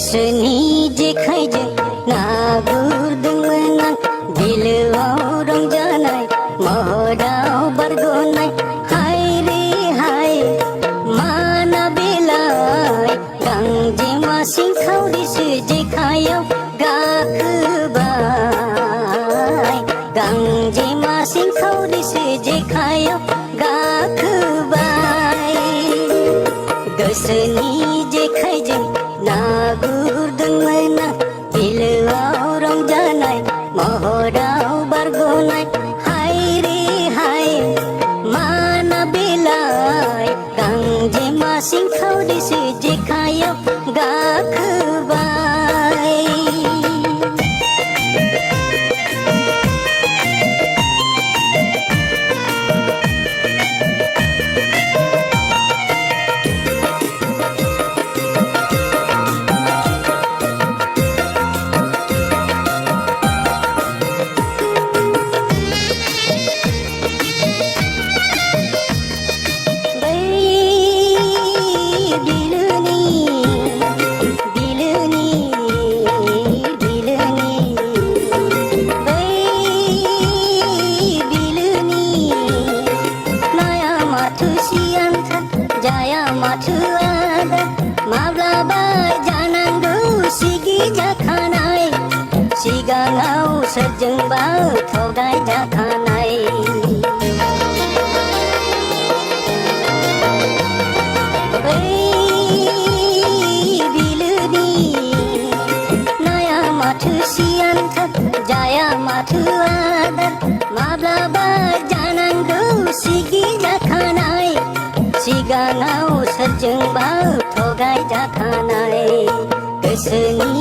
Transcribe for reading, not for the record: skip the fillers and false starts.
गोसोनि जेखाइजों ना गुरदोंमोन आं बिलोआव रंजानाय महराव बारग'नाय हाय रे हाय माना बेलाय गांजेमा सिंखावरिसो जेखाइयाव गाखोबाय गांजेमा सिंखावरिसो जेखाइयाव गाखोबाय गोसोनि जेखाइजों ना गुरदोंमोन आं बिलोआव रंजानाय महराव बारग'नाय हाय रे हाय माना बेलाय गांजेमा सिंखावरिसो जेखाइयाव गाखोबाय माब्लाबा जानांगौ सिगि जाखानाय सिगाङाव सोरजोंबा थगाय जाखानाय बै बिलोनि नाया माथो सियानथार जाया माथो आदार माब्लाबा जानांगौ सिगि जाखानाय सिगाङाव सोरजोंबा थगाय जाखानाय गोसोनि